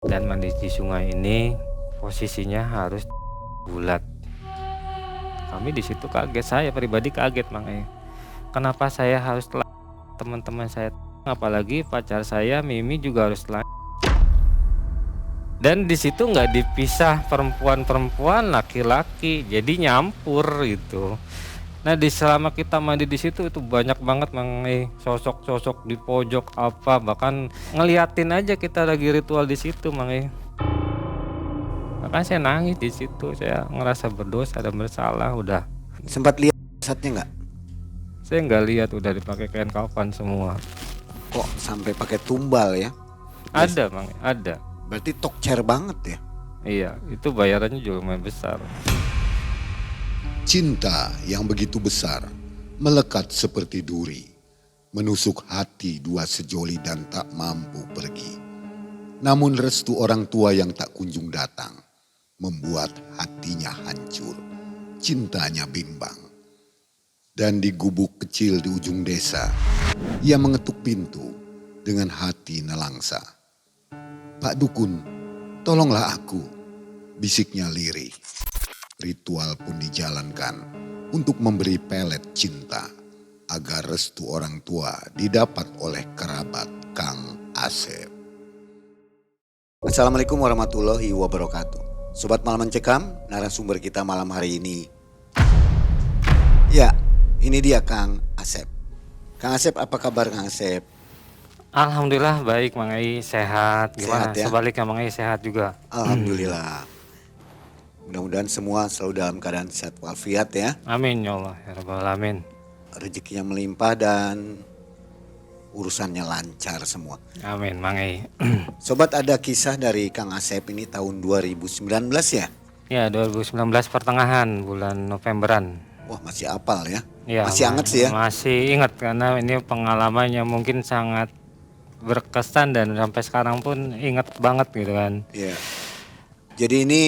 Dan mandi di sungai ini posisinya harus bulat. Kami di situ kaget, saya pribadi kaget makanya. Kenapa saya harus teman-teman saya, apalagi pacar saya Mimi juga harus dan di situ nggak dipisah perempuan-perempuan, laki-laki, jadi nyampur gitu. Nah, selama kita mandi di situ itu banyak banget sosok-sosok di pojok apa, bahkan ngeliatin aja kita lagi ritual di situ Makanya saya nangis di situ, saya ngerasa berdosa dan bersalah udah. Sempat lihat saatnya nggak? Saya nggak lihat, udah dipakai kain kafan semua. Kok sampai pakai tumbal ya? Ada ada. Berarti tokcer banget ya? Iya, itu bayarannya juga lumayan besar. Cinta yang begitu besar melekat seperti duri, menusuk hati dua sejoli dan tak mampu pergi. Namun restu orang tua yang tak kunjung datang membuat hatinya hancur, cintanya bimbang. Dan di gubuk kecil di ujung desa, ia mengetuk pintu dengan hati nelangsa. "Pak Dukun, tolonglah aku," bisiknya lirih. Ritual pun dijalankan untuk memberi pelet cinta agar restu orang tua didapat oleh kerabat Kang Asep. Assalamualaikum warahmatullahi wabarakatuh. Sobat Malam Mencekam, narasumber kita malam hari ini. Ya, ini dia Kang Asep. Kang Asep, apa kabar Kang Asep? Alhamdulillah baik Mang Ai, sehat. Gimana? Sehat ya? Sebaliknya Mang Ai sehat juga. Alhamdulillah. Mudah-mudahan semua selalu dalam keadaan sehat walafiat ya. Amin ya Allah ya Rabbal Alamin. Rezekinya melimpah dan urusannya lancar semua. Amin Mang Ai. Sobat, ada kisah dari Kang Asep ini tahun 2019 ya? Ya 2019 pertengahan bulan Novemberan. Wah, masih apal ya? Ya, Masih anget sih ya? Masih ingat karena ini pengalamannya mungkin sangat berkesan dan sampai sekarang pun ingat banget gitu kan. Iya. Jadi ini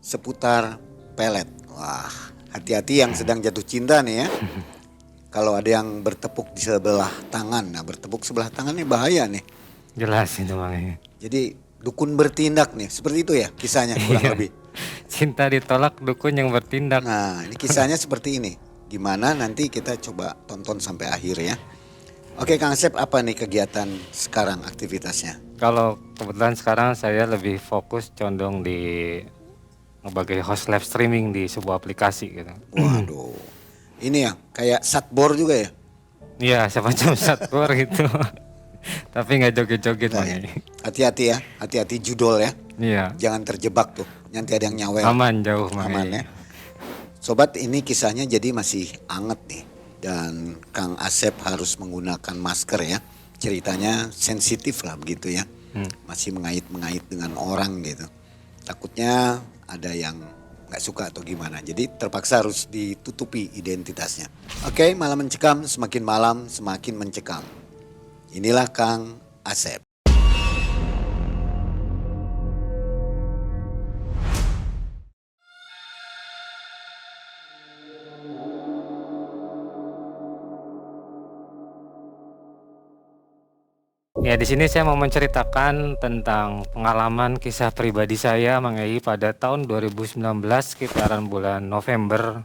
seputar pelet. Wah, hati-hati yang sedang jatuh cinta nih ya. Kalau ada yang bertepuk di sebelah tangan, nah bertepuk sebelah tangan ini bahaya nih. Jelas itu Mang Ai. Jadi dukun bertindak nih, seperti itu ya kisahnya kurang lebih. Cinta ditolak, dukun yang bertindak. Nah, ini kisahnya seperti ini. Gimana nanti kita coba tonton sampai akhir ya. Oke Kang Asep, apa nih kegiatan sekarang aktivitasnya? Kalau kebetulan sekarang saya lebih fokus condong di sebagai host live streaming di sebuah aplikasi gitu. Waduh, ini ya kayak satbor juga ya? Iya, semacam satpor gitu. Tapi nggak joget-joget Nah, Mang ya. Ai. Hati-hati ya, hati-hati judol ya. Iya. Jangan terjebak tuh, nanti ada yang nyawel. Aman jauh Mang Aman Ai. ya. Sobat, ini kisahnya jadi masih anget nih. Dan Kang Asep harus menggunakan masker ya. Ceritanya sensitif lah begitu ya. Masih mengait-mengait dengan orang gitu. Takutnya ada yang gak suka atau gimana. Jadi terpaksa harus ditutupi identitasnya. Oke, malam mencekam, semakin malam semakin mencekam. Inilah Kang Asep. Ya, di sini saya mau menceritakan tentang pengalaman kisah pribadi saya Mang Ai pada tahun 2019 sekitaran bulan November.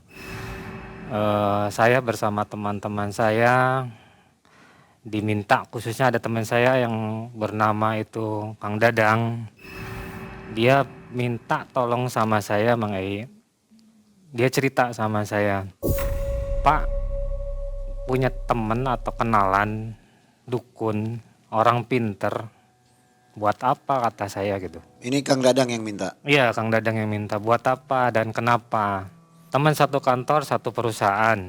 Saya bersama teman-teman saya diminta, khususnya ada teman saya yang bernama itu Kang Dadang. Dia minta tolong sama saya Mang Ai. Dia cerita sama saya, "Pak, punya temen atau kenalan dukun, orang pinter, buat apa?" kata saya gitu. Ini Kang Dadang yang minta. Iya, Kang Dadang yang minta, buat apa dan kenapa. Teman satu kantor, satu perusahaan.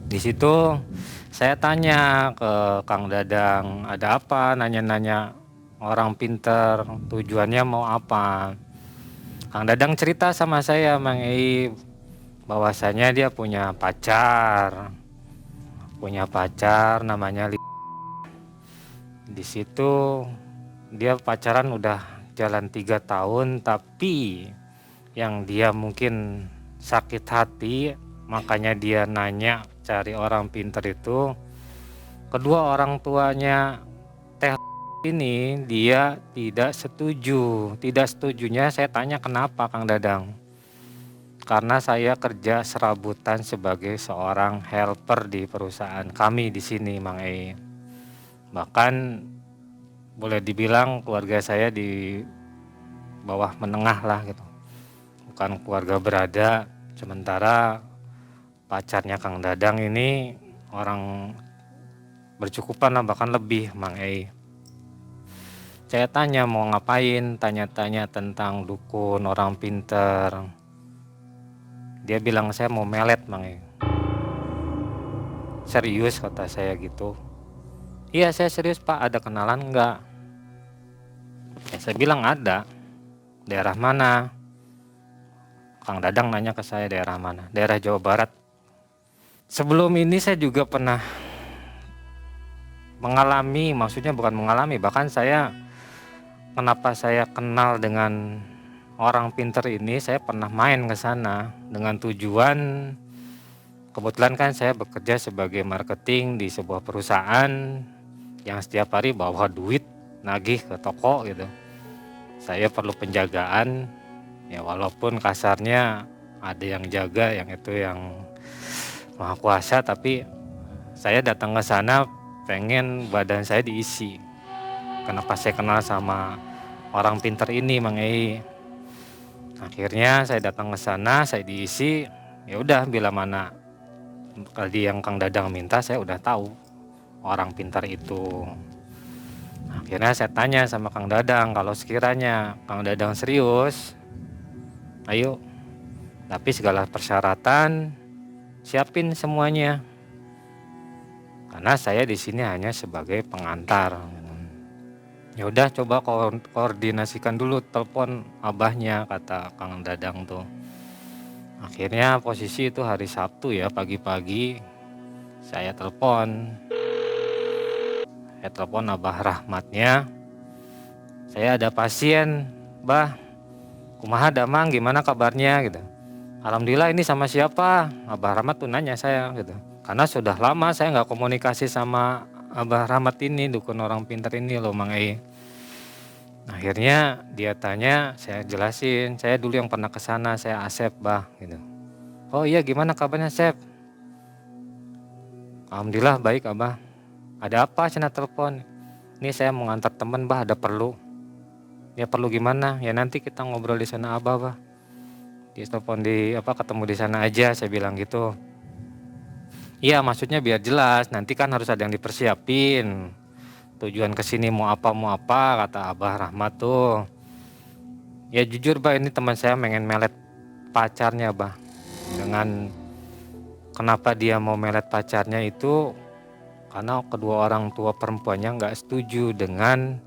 Di situ saya tanya ke Kang Dadang, ada apa, nanya-nanya orang pinter, tujuannya mau apa. Kang Dadang cerita sama saya Mang Ei, bahwasanya dia punya pacar namanya Di situ dia pacaran udah jalan 3 tahun, tapi yang dia mungkin sakit hati, makanya dia nanya cari orang pinter itu. Kedua orang tuanya teh Ini dia tidak setuju. Tidak setujunya saya tanya kenapa Kang Dadang? Karena saya kerja serabutan sebagai seorang helper di perusahaan kami di sini, Mang Ei. Bahkan boleh dibilang keluarga saya di bawah menengah lah gitu. Bukan keluarga berada, sementara pacarnya Kang Dadang ini orang bercukupan lah, bahkan lebih, Mang Ei. Saya tanya mau ngapain, tanya-tanya tentang dukun, orang pinter. Dia bilang saya mau melet, Mang Ei. Serius kata saya gitu. Iya saya serius Pak, ada kenalan enggak? Ya, saya bilang ada. Daerah mana? Kang Dadang nanya ke saya daerah mana? Daerah Jawa Barat. Sebelum ini saya juga pernah mengalami, maksudnya bukan mengalami, bahkan kenapa saya kenal dengan orang pinter ini, saya pernah main ke sana dengan tujuan, kebetulan kan saya bekerja sebagai marketing di sebuah perusahaan yang setiap hari bawa duit nagih ke toko gitu. Saya perlu penjagaan, ya walaupun kasarnya ada yang jaga, yang itu yang maha kuasa, tapi saya datang ke sana pengen badan saya diisi. Kenapa saya kenal sama orang pinter ini, Mang Ei? Akhirnya saya datang ke sana, saya diisi. Ya udah, bila mana tadi yang Kang Dadang minta, saya udah tahu orang pintar itu. Akhirnya saya tanya sama Kang Dadang, kalau sekiranya Kang Dadang serius, ayo. Tapi segala persyaratan siapin semuanya. Karena saya di sini hanya sebagai pengantar. Ya udah coba koordinasikan dulu, telepon abahnya, kata Kang Dadang tuh. Akhirnya posisi itu hari Sabtu ya, pagi-pagi saya telepon Abah Rahmatnya. Saya ada pasien, Bah. Kumaha Damang, gimana kabarnya gitu. Alhamdulillah, ini sama siapa? Abah Rahmat tuh nanya saya gitu. Karena sudah lama saya nggak komunikasi sama Abah Rahmat ini, dukun orang pintar ini loh, Mang Ei. Akhirnya dia tanya, saya jelasin, saya dulu yang pernah ke sana, saya Asep, Bah gitu. Oh iya, gimana kabarnya, Sep? Alhamdulillah baik, Abah. Ada apa cina telepon? Ini saya mau ngantar teman, Bah, ada perlu. Ya perlu gimana? Ya nanti kita ngobrol di sana, Abah, Bah. Dia telepon ketemu di sana aja, saya bilang gitu. Iya, maksudnya biar jelas, nanti kan harus ada yang dipersiapin. Tujuan kesini mau apa, kata Abah Rahmat tuh. Ya jujur, Bah, ini teman saya pengen melet pacarnya, Bah. Dengan kenapa dia mau melet pacarnya itu karena kedua orang tua perempuannya nggak setuju dengan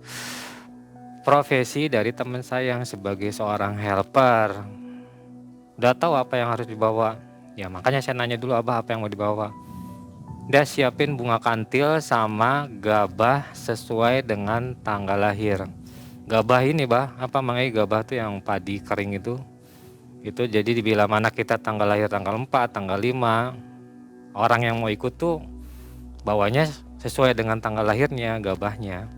profesi dari teman saya yang sebagai seorang helper. Udah tahu apa yang harus dibawa. Ya makanya saya nanya dulu, Abah apa yang mau dibawa. Dia siapin bunga kantil sama gabah sesuai dengan tanggal lahir. Gabah ini, Bah, apa Mang Ei, gabah tuh yang padi kering itu. Itu jadi bila mana kita tanggal lahir tanggal 4, tanggal 5, orang yang mau ikut tuh bawanya sesuai dengan tanggal lahirnya gabahnya.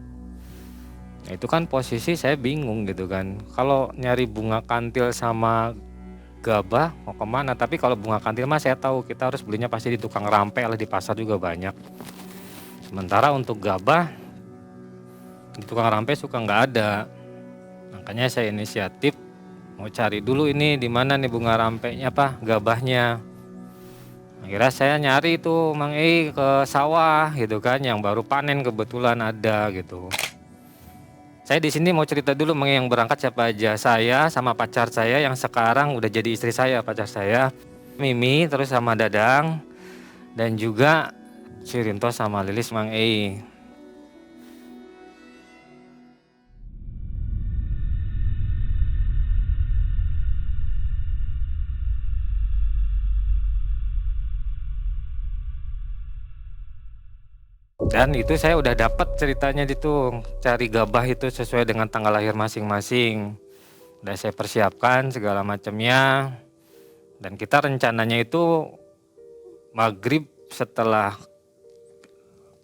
Nah, itu kan posisi saya bingung gitu kan. Kalau nyari bunga kantil sama gabah mau kemana? Tapi kalau bunga kantil mah saya tahu kita harus belinya pasti di tukang rampe lah, di pasar juga banyak. Sementara untuk gabah di tukang rampe suka nggak ada. Makanya saya inisiatif mau cari dulu ini di mana nih bunga rampenya, gabahnya. Akhirnya saya nyari tuh Mang Ei ke sawah gitu kan, yang baru panen kebetulan ada gitu. Saya di sini mau cerita dulu Mang Ei, yang berangkat siapa aja. Saya sama pacar saya yang sekarang udah jadi istri saya, pacar saya, Mimi, terus sama Dadang, dan juga si Rinto sama Lilis, Mang Ei. Dan itu saya udah dapat ceritanya itu, cari gabah itu sesuai dengan tanggal lahir masing-masing. Udah saya persiapkan segala macamnya. Dan kita rencananya itu maghrib setelah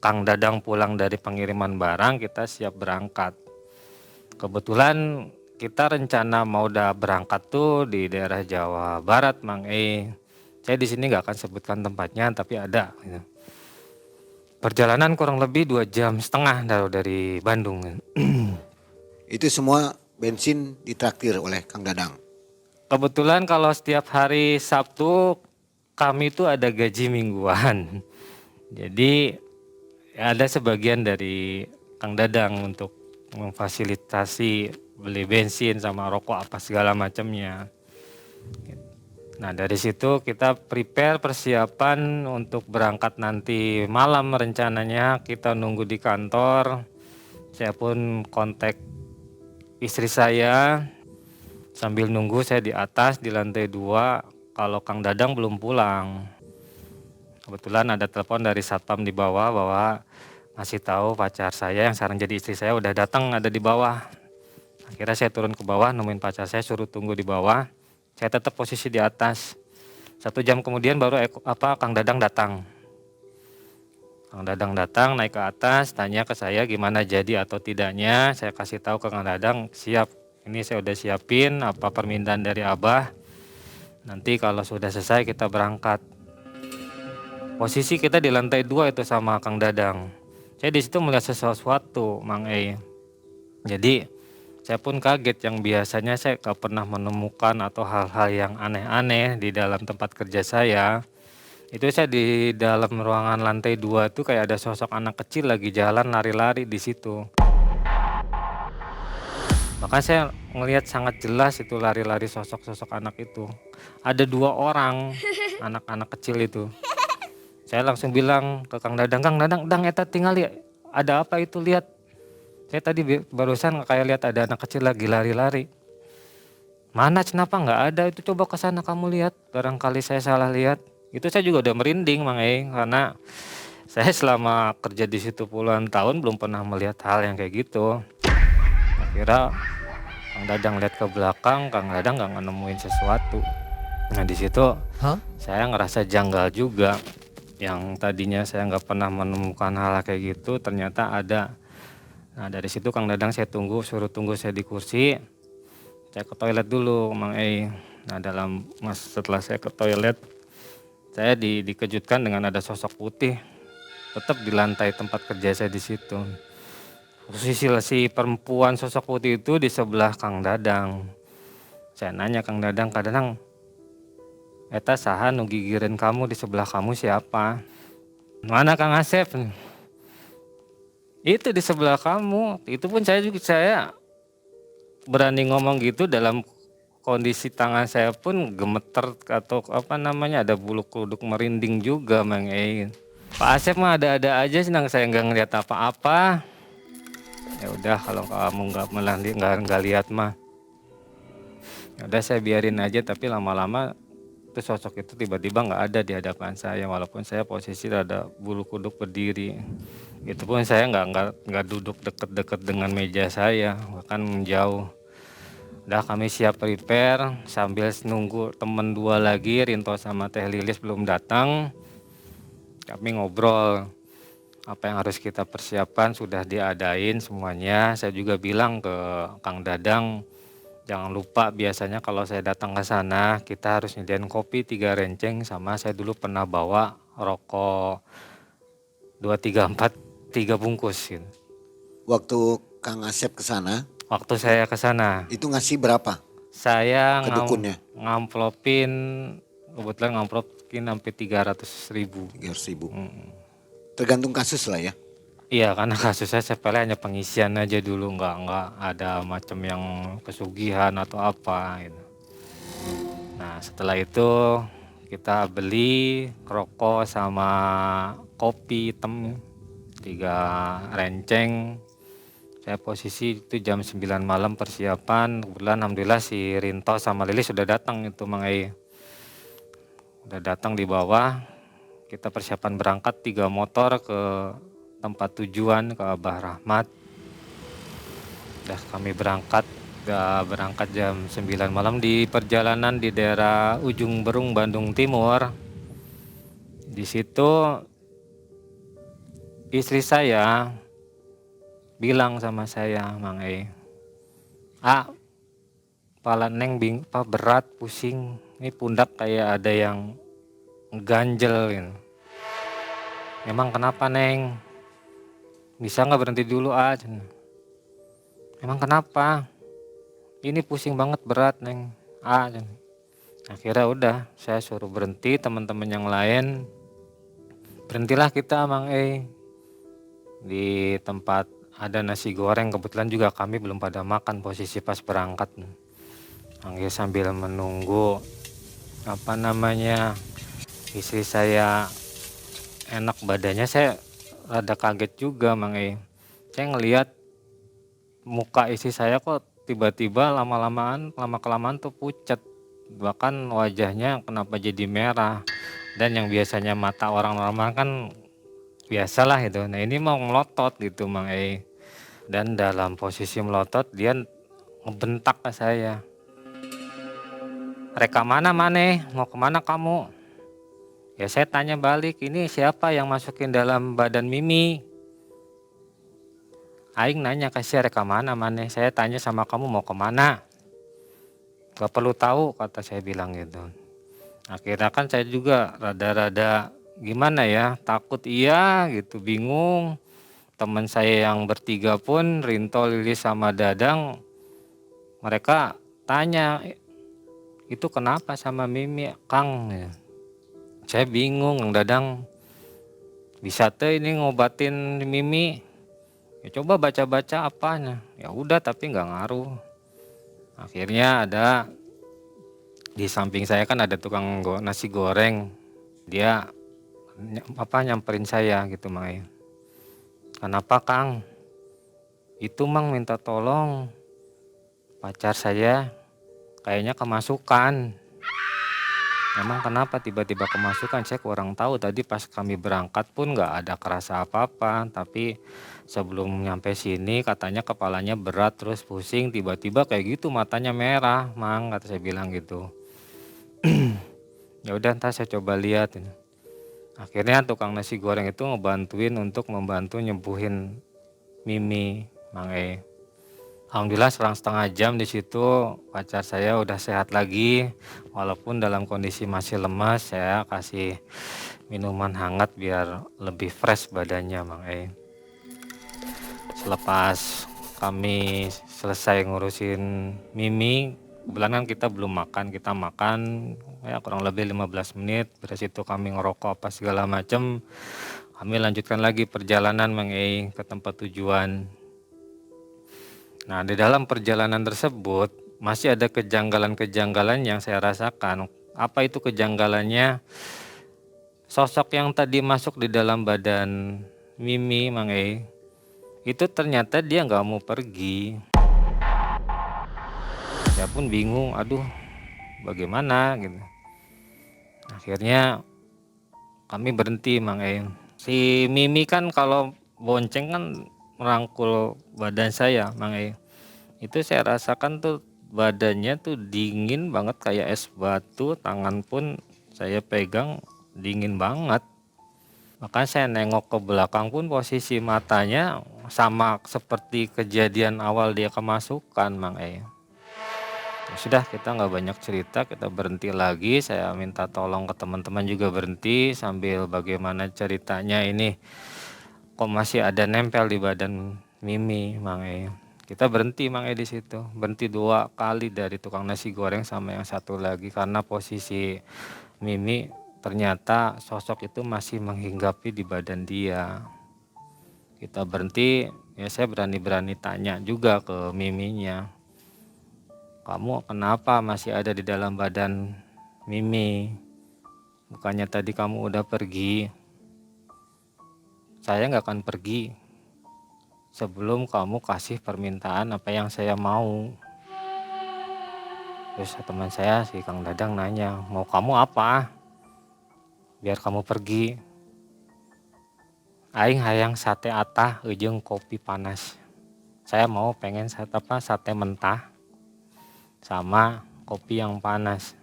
Kang Dadang pulang dari pengiriman barang, kita siap berangkat. Kebetulan kita rencana mau udah berangkat tuh di daerah Jawa Barat, Mang Saya di sini nggak akan sebutkan tempatnya, tapi ada. Gitu. Perjalanan kurang lebih 2,5 jam dari Bandung. Itu semua bensin ditraktir oleh Kang Dadang. Kebetulan kalau setiap hari Sabtu kami tuh ada gaji mingguan. Jadi ada sebagian dari Kang Dadang untuk memfasilitasi beli bensin sama rokok apa segala macamnya. Nah dari situ kita prepare persiapan untuk berangkat nanti malam, rencananya kita nunggu di kantor. Saya pun kontak istri saya, sambil nunggu saya di atas di lantai 2 kalau Kang Dadang belum pulang. Kebetulan ada telepon dari satpam di bawah bahwa ngasih tahu pacar saya yang sekarang jadi istri saya udah datang, ada di bawah. Akhirnya saya turun ke bawah, nemuin pacar saya, suruh tunggu di bawah. Saya tetap posisi di atas. 1 jam kemudian baru Kang Dadang datang. Kang Dadang datang naik ke atas, tanya ke saya gimana jadi atau tidaknya. Saya kasih tahu ke Kang Dadang, siap. Ini saya udah siapin apa permintaan dari Abah. Nanti kalau sudah selesai kita berangkat. Posisi kita di lantai 2 itu sama Kang Dadang. Saya di situ melihat sesuatu, Mang Jadi saya pun kaget, yang biasanya saya gak pernah menemukan atau hal-hal yang aneh-aneh di dalam tempat kerja saya. Itu saya di dalam ruangan lantai 2 tuh kayak ada sosok anak kecil lagi jalan lari-lari di situ. Bahkan saya ngelihat sangat jelas itu lari-lari sosok-sosok anak itu. Ada 2 orang anak-anak kecil itu. Saya langsung bilang ke Kang Dadang, Kang Dadang, Dang eta tinggal ya. Ada apa itu, lihat. Saya tadi barusan kayak lihat ada anak kecil lagi lari-lari. Mana, kenapa nggak ada? Itu coba ke sana kamu lihat. Barangkali saya salah lihat. Itu saya juga udah merinding, Mang karena saya selama kerja di situ puluhan tahun belum pernah melihat hal yang kayak gitu. Akhirnya Kang Dadang lihat ke belakang, Kang Dadang nggak nemuin sesuatu. Nah di situ saya ngerasa janggal juga. Yang tadinya saya nggak pernah menemukan hal kayak gitu, ternyata ada. Nah dari situ Kang Dadang saya suruh tunggu saya di kursi. Saya ke toilet dulu, Mang Nah setelah saya ke toilet, saya dikejutkan dengan ada sosok putih tetap di lantai tempat kerja saya di situ. Posisi si perempuan sosok putih itu di sebelah Kang Dadang. Saya nanya Kang Dadang, eta saha nu gigireun kamu, di sebelah kamu siapa? Mana Kang Asep? Itu di sebelah kamu. Itu pun saya berani ngomong gitu dalam kondisi tangan saya pun gemeter atau ada bulu kuduk merinding juga, Mang Pak Asep mah ada-ada aja, senang saya nggak ngeliat apa-apa. Ya udah kalau kamu nggak lihat mah, ya udah saya biarin aja. Tapi lama-lama itu sosok itu tiba-tiba nggak ada di hadapan saya, walaupun saya posisi ada bulu kuduk berdiri. Itu pun saya nggak duduk deket-deket dengan meja saya, bahkan menjauh. Udah kami siap prepare sambil nunggu temen 2 lagi, Rinto sama Teh Lilis belum datang. Kami ngobrol apa yang harus kita persiapkan, sudah diadain semuanya. Saya juga bilang ke Kang Dadang, jangan lupa biasanya kalau saya datang ke sana kita harus nyediain kopi 3 renceng, sama saya dulu pernah bawa rokok 2, 3, 4, 3 bungkus gitu. Waktu Kang Asep ke sana, Waktu saya ke sana, itu ngasih berapa saya ke dukunnya? ngamplopin, kebetulan ngamplopin sampai 300.000. 300.000. Tergantung kasus lah ya. Iya, karena kasusnya sepele, hanya pengisian aja dulu, nggak ada macam yang pesugihan atau apa gitu. Nah setelah itu kita beli rokok sama kopi hitam 3 renceng. Saya posisi itu jam 9 malam persiapan. Kebetulan alhamdulillah si Rinto sama Lilis sudah datang itu, Mang Udah datang di bawah. Kita persiapan berangkat 3 motor ke tempat tujuan, ke Abah Rahmat. Udah kami berangkat jam 9 malam di perjalanan di daerah Ujung Berung, Bandung Timur. Di situ istri saya bilang sama saya, Mang "Ah, kepala Neng berat, pusing. Ini pundak kayak ada yang ganjel gitu. Emang kenapa Neng? Bisa nggak berhenti dulu ah?" Emang kenapa? Ini pusing banget berat Neng. Ah, akhirnya udah saya suruh berhenti, teman-teman yang lain. Berhentilah kita Mang di tempat ada nasi goreng, kebetulan juga kami belum pada makan posisi pas berangkat. Sambil menunggu istri saya enak badannya, saya rada kaget juga Mang Saya ngelihat muka istri saya kok tiba-tiba lama kelamaan tuh pucat, bahkan wajahnya kenapa jadi merah, dan yang biasanya mata orang normal kan biasalah itu, nah ini mau melotot gitu Mang dan dalam posisi melotot dia ngebentak ke saya, "Reka mana maneh, mau kemana kamu?" Ya saya tanya balik, "Ini siapa yang masukin dalam badan Mimi?" Aing nanya ke si "Reka mana maneh, saya tanya sama kamu mau kemana?" "Gak perlu tahu," kata saya bilang gitu. Akhirnya kan saya juga rada-rada gimana ya, takut iya gitu, bingung. Teman saya yang bertiga pun, Rinto, Lilis sama Dadang, mereka tanya, "Itu kenapa sama Mimi Kang?" Ya. Saya bingung, Kang Dadang, "Bisa teh ini ngobatin Mimi?" Ya coba baca-baca apanya. Ya udah tapi nggak ngaruh. Akhirnya ada di samping saya kan ada tukang nasi goreng. Dia nyamperin saya gitu Mang "Kenapa Kang?" "Itu Mang minta tolong, pacar saya kayaknya kemasukan." "Emang kenapa tiba-tiba kemasukan?" "Saya kurang tahu, tadi pas kami berangkat pun nggak ada kerasa apa-apa, tapi sebelum nyampe sini katanya kepalanya berat terus pusing, tiba-tiba kayak gitu matanya merah Mang," kata saya bilang gitu. "Ya udah ntar saya coba lihat." Akhirnya tukang nasi goreng itu ngebantuin untuk membantu nyembuhin Mimi Mang Alhamdulillah selang setengah jam di situ pacar saya udah sehat lagi, walaupun dalam kondisi masih lemas. Saya kasih minuman hangat biar lebih fresh badannya Mang Selepas kami selesai ngurusin Mimi, kebetulan kan kita belum makan, kita makan ya kurang lebih 15 menit. Dari situ kami ngerokok apa segala macam. Kami lanjutkan lagi perjalanan Mang ke tempat tujuan. Nah, di dalam perjalanan tersebut masih ada kejanggalan-kejanggalan yang saya rasakan. Apa itu kejanggalannya? Sosok yang tadi masuk di dalam badan Mimi Mang itu ternyata dia nggak mau pergi. Saya pun bingung, aduh bagaimana gitu. Akhirnya kami berhenti Mang Si Mimi kan kalau bonceng kan merangkul badan saya Mang Itu saya rasakan tuh badannya tuh dingin banget kayak es batu, tangan pun saya pegang dingin banget. Makanya saya nengok ke belakang pun posisi matanya sama seperti kejadian awal dia kemasukan Mang Ya sudah kita nggak banyak cerita, kita berhenti lagi. Saya minta tolong ke teman-teman juga berhenti sambil bagaimana ceritanya ini kok masih ada nempel di badan Mimi Mang Kita berhenti Mang di situ. Berhenti 2 kali dari tukang nasi goreng sama yang satu lagi karena posisi Mimi ternyata sosok itu masih menghinggapi di badan dia. Kita berhenti, ya saya berani-berani tanya juga ke Miminya, "Kamu kenapa masih ada di dalam badan Mimi? Bukannya tadi kamu udah pergi?" "Saya nggak akan pergi sebelum kamu kasih permintaan apa yang saya mau." Terus teman saya si Kang Dadang nanya, "Mau kamu apa? Biar kamu pergi." "Aing hayang sate atah jeung kopi panas. Saya mau pengen sate mentah sama kopi yang panas."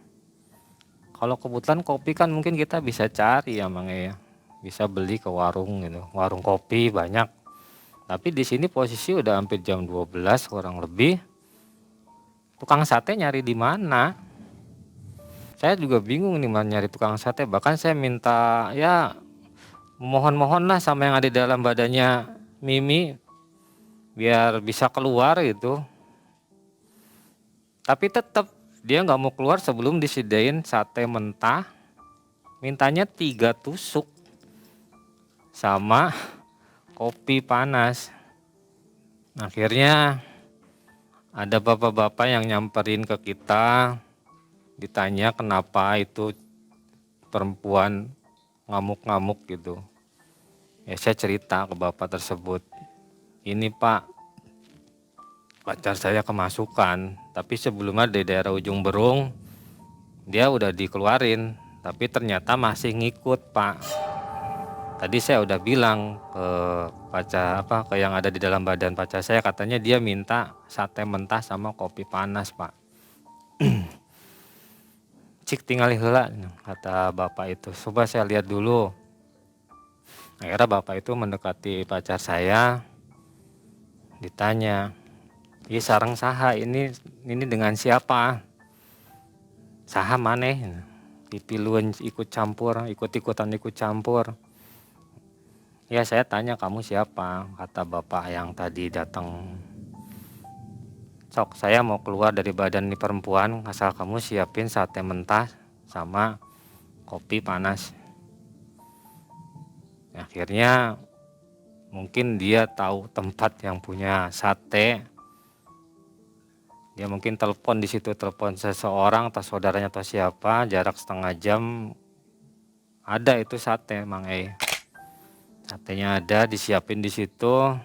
Kalau kebetulan kopi kan mungkin kita bisa cari ya Mang ya. bisa beli ke warung gitu, warung kopi banyak. Tapi di sini posisi udah hampir jam 12 kurang lebih. Tukang sate nyari di mana? Saya juga bingung nih nyari tukang sate. Bahkan saya minta ya mohon-mohon lah sama yang ada di dalam badannya Mimi biar bisa keluar gitu. Tapi tetap dia nggak mau keluar sebelum disediain sate mentah. Mintanya 3 tusuk sama kopi panas. Akhirnya ada bapak-bapak yang nyamperin ke kita, ditanya kenapa itu perempuan ngamuk-ngamuk gitu. Ya saya cerita ke bapak tersebut, ini Pak, pacar saya kemasukan, tapi sebelumnya di daerah Ujung Berung dia udah dikeluarin, tapi ternyata masih ngikut Pak. Tadi saya udah bilang ke pacar ke yang ada di dalam badan pacar saya, katanya dia minta sate mentah sama kopi panas Pak. Cik tinggal heula kata bapak itu, coba saya lihat dulu. Akhirnya bapak itu mendekati pacar saya, ditanya, "Iya sareng saha ini dengan siapa? Saha maneh?" Dipiluan ikut-ikutan ikut campur. Ya saya tanya, "Kamu siapa?" Kata bapak yang tadi datang. "Sok saya mau keluar dari badan nih perempuan, asal kamu siapin sate mentah sama kopi panas." Akhirnya mungkin dia tahu tempat yang punya sate. Dia mungkin telepon di situ, telepon seseorang atau saudaranya atau siapa, jarak setengah jam ada itu sate Mang Satenya ada, disiapin di situ,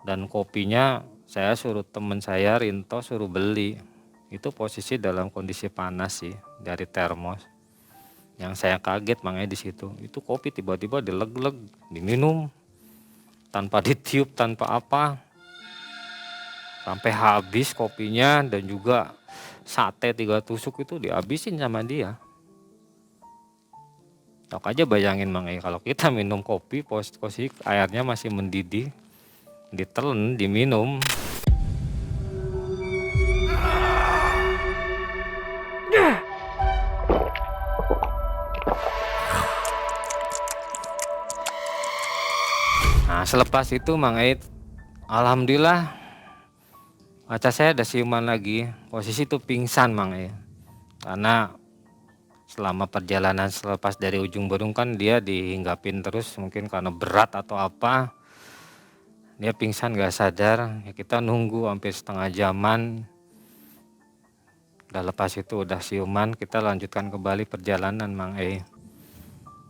dan kopinya saya suruh temen saya Rinto suruh beli. Itu posisi dalam kondisi panas sih dari termos. Yang saya kaget Mang di situ, itu kopi tiba-tiba dileg-leg, diminum tanpa ditiup, tanpa apa, sampai habis kopinya, dan juga sate 3 tusuk itu dihabisin sama dia. Tok aja bayangin Mang kalau kita minum kopi posisi airnya masih mendidih, ditelen, diminum. Nah selepas itu Mang alhamdulillah pacar saya ada siuman lagi, posisi itu pingsan Mang karena selama perjalanan selepas dari Ujung Berung kan dia dihinggapin terus, mungkin karena berat atau apa, dia pingsan gak sadar. Ya kita nunggu hampir setengah jaman. Udah lepas itu udah siuman, kita lanjutkan kembali perjalanan Mang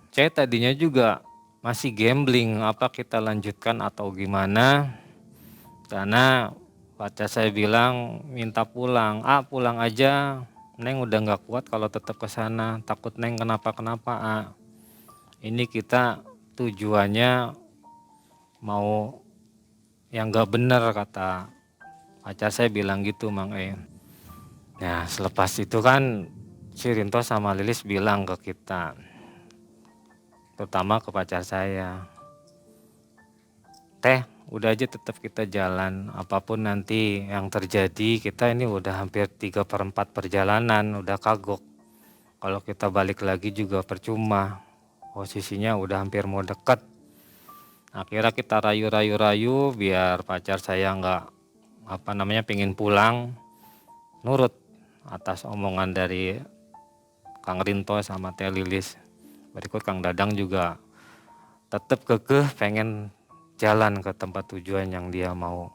Saya tadinya juga masih gambling apa kita lanjutkan atau gimana, karena pacar saya bilang minta pulang, pulang aja, Neng udah nggak kuat kalau tetap ke sana, takut Neng kenapa-kenapa. Ini kita tujuannya mau yang nggak bener, kata pacar saya bilang gitu Mang Nah selepas itu kan si Rinto sama Lilis bilang ke kita, terutama ke pacar saya, "Teh udah aja tetap kita jalan, apapun nanti yang terjadi, kita ini udah hampir 3/4 perjalanan, udah kagok. Kalau kita balik lagi juga percuma, posisinya udah hampir mau deket." Akhirnya kita rayu biar pacar saya nggak pengen pulang, nurut atas omongan dari Kang Rinto sama Teh Lilis. Berikut Kang Dadang juga tetap kekeh pengen jalan ke tempat tujuan yang dia mau.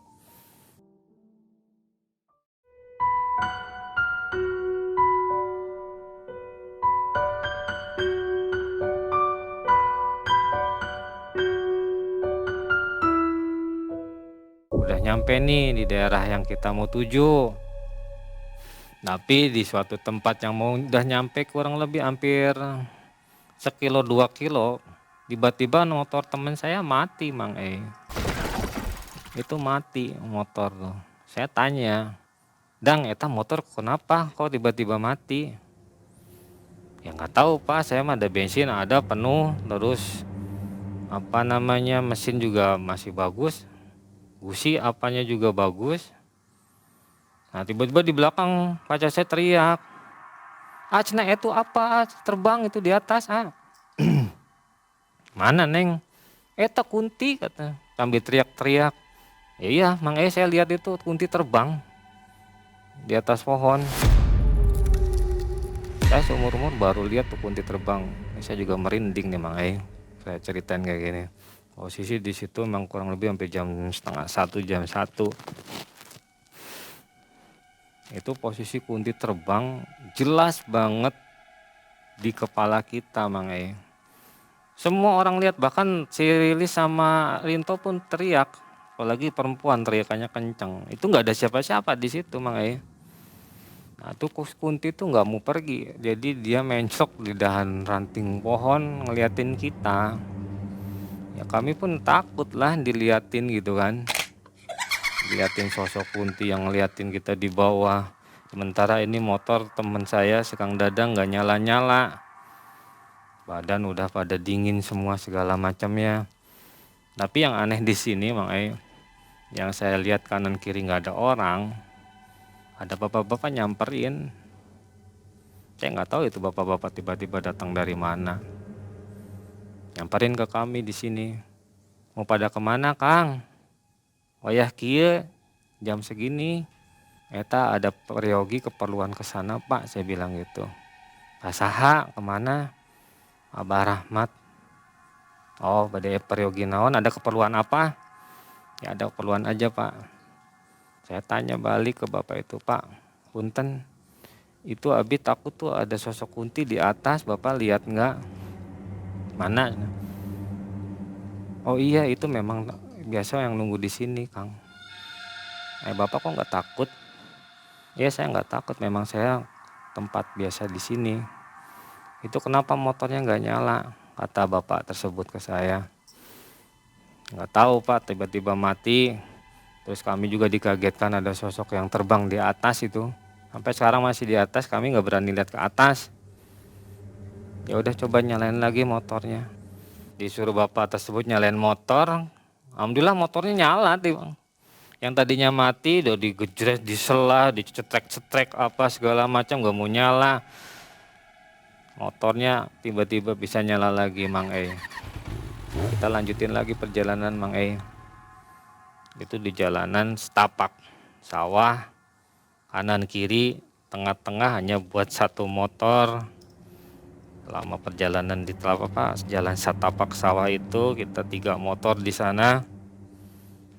Udah nyampe nih di daerah yang kita mau tuju. Tapi di suatu tempat yang mau udah nyampe kurang lebih hampir 1-2 kilo, tiba-tiba motor temen saya mati Mang Itu mati motor tuh. Saya tanya, "Dang, eta motor kenapa kok tiba-tiba mati?" Ya nggak tahu Pak, saya mah ada bensin ada penuh, terus mesin juga masih bagus, gusi apanya juga bagus. Nah tiba-tiba di belakang pacar saya teriak, "Ah cenah itu apa? Terbang itu di atas ah." "Mana Neng?" "Eta kunti," kata sambil teriak-teriak. "Ya iya Mang saya lihat itu kunti terbang di atas pohon." Saya seumur-umur baru lihat tuh kunti terbang. Saya juga merinding nih Mang saya ceritain kayak gini. Posisi di situ memang kurang lebih sampai jam setengah satu, jam 1. Itu posisi kunti terbang jelas banget di kepala kita Mang Semua orang lihat, bahkan si Rilis sama Rinto pun teriak. Apalagi perempuan teriakannya kenceng. Itu nggak ada siapa-siapa di situ Mang Nah tuh kunti tuh nggak mau pergi. Jadi dia mencok di dahan ranting pohon ngeliatin kita. Ya kami pun takut lah diliatin gitu kan. Liatin sosok kunti yang ngeliatin kita di bawah. Sementara ini motor temen saya si Kang Dadang nggak nyala-nyala. Badan udah pada dingin semua segala macamnya. Tapi yang aneh di sini Mang yang saya lihat kanan kiri nggak ada orang, ada bapak-bapak nyamperin. Saya nggak tahu itu bapak-bapak tiba-tiba datang dari mana. Nyamperin ke kami di sini. "Mau pada kemana Kang? Wayah kieu jam segini. Eta ada peryogi keperluan ke sana Pak," saya bilang gitu. "Saha kemana?" "Abah Rahmat." "Oh bade peryogi naon, ada keperluan apa?" "Ya ada keperluan aja Pak." Saya tanya balik ke bapak itu, "Pak, punten, itu Abi takut tuh ada sosok kunti di atas, Bapak lihat nggak?" "Mana?" "Oh iya itu memang biasa yang nunggu di sini Kang." Bapak kok nggak takut?" "Iya saya nggak takut, memang saya tempat biasa di sini." "Itu kenapa motornya nggak nyala?" kata bapak tersebut ke saya. "Nggak tahu Pak, tiba-tiba mati." Terus kami juga dikagetkan ada sosok yang terbang di atas itu. Sampai sekarang masih di atas, kami nggak berani lihat ke atas. Ya udah coba nyalain lagi motornya. Disuruh bapak tersebut nyalain motor. Alhamdulillah motornya nyala tuh Bang. Yang tadinya mati udah digejret, disela, dicetrek-cetrek apa segala macam nggak mau nyala. Motornya tiba-tiba bisa nyala lagi Mang Kita lanjutin lagi perjalanan Mang Itu di jalanan setapak sawah, kanan kiri, tengah-tengah hanya buat satu motor. Lama perjalanan di jalan setapak sawah itu kita 3 motor di sana.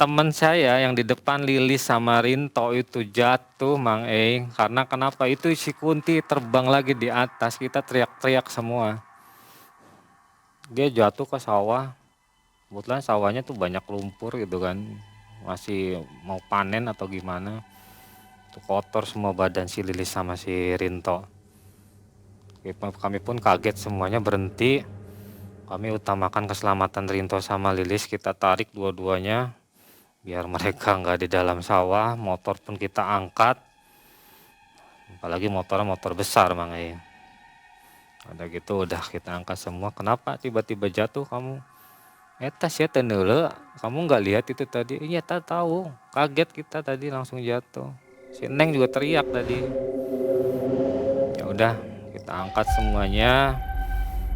Teman saya yang di depan Lilis sama Rinto itu jatuh Mang karena kenapa? Itu si kunti terbang lagi di atas, kita teriak-teriak semua. Dia jatuh ke sawah. Kebetulan sawahnya tuh banyak lumpur gitu kan. Masih mau panen atau gimana. Tuh kotor semua badan si Lilis sama si Rinto. Kami pun kaget, semuanya berhenti. Kami utamakan keselamatan Rinto sama Lilis, kita tarik dua-duanya biar mereka nggak di dalam sawah. Motor pun kita angkat, apalagi motor besar Mang Ada gitu udah kita angkat semua. "Kenapa tiba-tiba jatuh kamu?" "Eta sia teu neule, kamu nggak lihat itu tadi?" "Iya tahu, kaget kita tadi langsung jatuh." Si Neng juga teriak tadi. Ya udah kita angkat semuanya.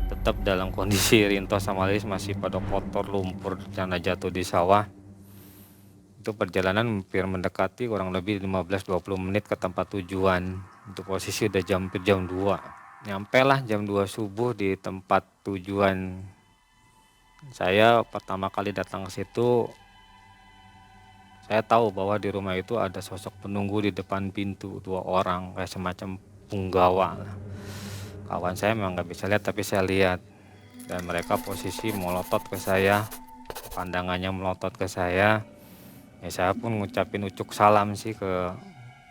Tetap dalam kondisi Rinto sama Lilis masih pada kotor lumpur karena jatuh di sawah. Itu perjalanan hampir mendekati kurang lebih 15-20 menit ke tempat tujuan. Untuk posisi udah hampir jam 2. Nyampe lah jam 2 subuh di tempat tujuan. Saya pertama kali datang ke situ, saya tahu bahwa di rumah itu ada sosok penunggu di depan pintu, 2 orang kayak semacam punggawa lah. Kawan saya memang nggak bisa lihat tapi saya lihat, dan mereka posisi melotot ke saya, pandangannya melotot ke saya. Ya saya pun ngucapin ucuk salam sih ke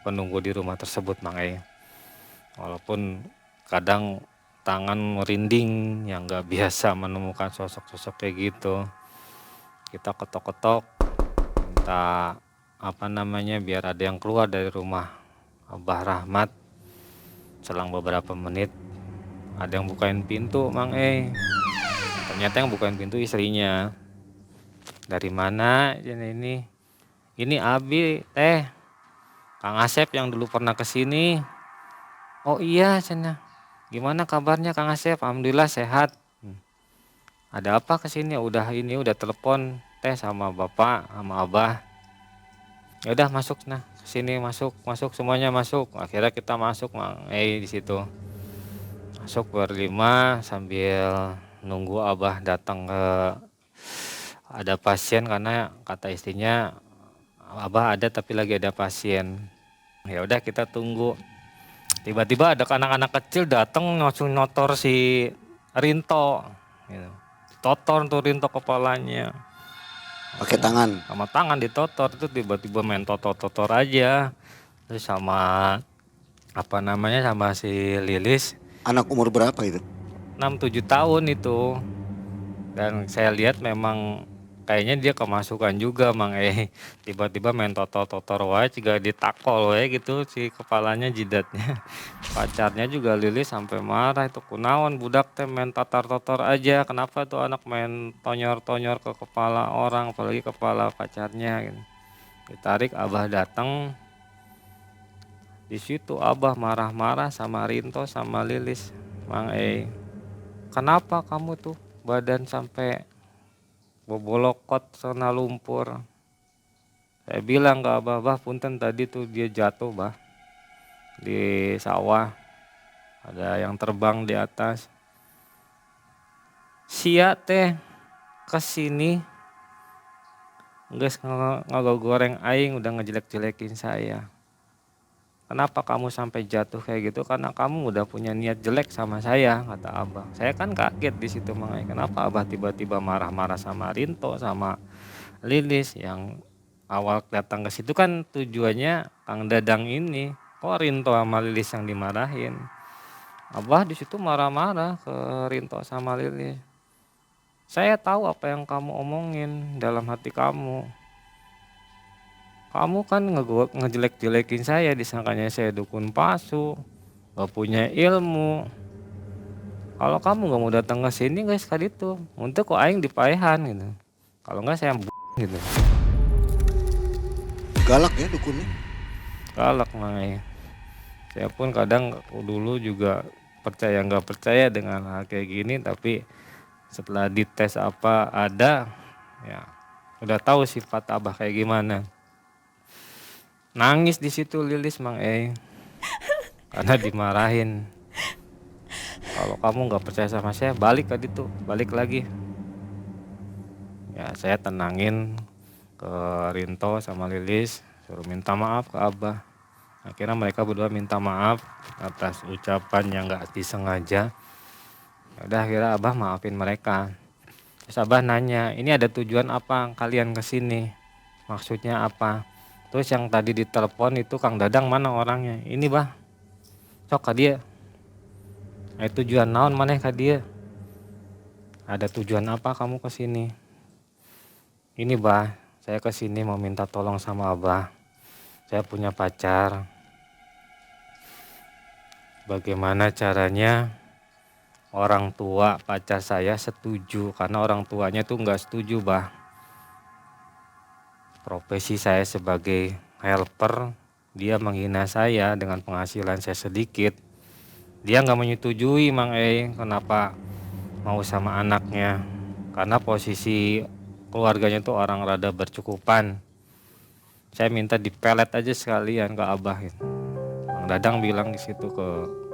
penunggu di rumah tersebut Mang Walaupun kadang tangan merinding yang nggak biasa menemukan sosok-sosok kayak gitu. Kita ketok-ketok minta biar ada yang keluar dari rumah Abah Rahmat. Selang beberapa menit ada yang bukain pintu Mang ternyata yang bukain pintu istrinya. Dari mana ini Abi teh Kang Asep yang dulu pernah kesini. Oh iya cina, gimana kabarnya Kang Asep? Alhamdulillah sehat. Ada apa kesini? Udah telepon teh sama bapak sama abah. Ya udah masuk nah kesini, masuk semuanya masuk. Akhirnya kita masuk Mang di situ. Masuk berlima sambil nunggu abah datang ke, ada pasien karena kata istrinya abah ada tapi lagi ada pasien. Ya udah kita tunggu. Tiba-tiba ada anak-anak kecil datang langsung notor si Rinto. Gitu. Totor tuh Rinto kepalanya. Pakai tangan. Sama tangan ditotor, itu tiba-tiba main totor-totor aja. Terus sama sama si Lilis Anak umur berapa itu? 6-7 tahun itu. Dan saya lihat memang kayaknya dia kemasukan juga Mang tiba-tiba main totor-totor wae juga ditakol wae gitu si kepalanya jidatnya. Pacarnya juga Lilis sampai marah, itu kunaon budak teh main totor-totor aja, kenapa tuh anak main tonyor-tonyor ke kepala orang apalagi kepala pacarnya gitu. Ditarik, abah datang. Di situ abah marah-marah sama Rinto sama Lilis. Mang kenapa kamu tuh badan sampai bobolokot sana lumpur? Saya bilang ke abah, punten tadi tuh dia jatuh bah di sawah, ada yang terbang di atas. Sia teh kesini geus ngagoreng aing, udah ngejelek-jelekin saya. Kenapa kamu sampai jatuh kayak gitu? Karena kamu udah punya niat jelek sama saya, kata abah. Saya kan kaget di situ Mang. Kenapa abah tiba-tiba marah-marah sama Rinto sama Lilis yang awal datang ke situ kan tujuannya Kang Dadang ini. Kok Rinto sama Lilis yang dimarahin? Abah di situ marah-marah ke Rinto sama Lilis. Saya tahu apa yang kamu omongin dalam hati kamu. Kamu kan ngejelek-jelekin saya, disangkanya saya dukun palsu, gak punya ilmu. Kalau kamu gak mau datang ke sini guys kali itu, untuk kok aing dipaehan gitu. Kalau enggak saya gitu. Galak ya dukunnya. Galak Mang. Saya pun kadang dulu juga percaya nggak percaya dengan hal kayak gini, tapi setelah dites apa ada, ya udah tahu sifat abah kayak gimana. Nangis di situ Lilis Mang karena dimarahin. Kalau kamu nggak percaya sama saya, balik lagi. Ya saya tenangin ke Rinto sama Lilis, suruh minta maaf ke abah. Akhirnya mereka berdua minta maaf atas ucapan yang nggak disengaja. Udah akhirnya abah maafin mereka. Terus abah nanya, ini ada tujuan apa kalian kesini? Maksudnya apa? Terus yang tadi ditelepon itu Kang Dadang mana orangnya? Ini bah, sok ka dia. Tujuan naon maneh ka dia? Ada tujuan apa kamu kesini? Ini bah, saya kesini mau minta tolong sama abah. Saya punya pacar. Bagaimana caranya orang tua pacar saya setuju? Karena orang tuanya tuh nggak setuju bah. Profesi saya sebagai helper, dia menghina saya dengan penghasilan saya sedikit. Dia nggak menyetujui Mang kenapa mau sama anaknya. Karena posisi keluarganya tuh orang rada bercukupan. Saya minta dipelet aja sekalian ke abah. Kang Dadang bilang di situ ke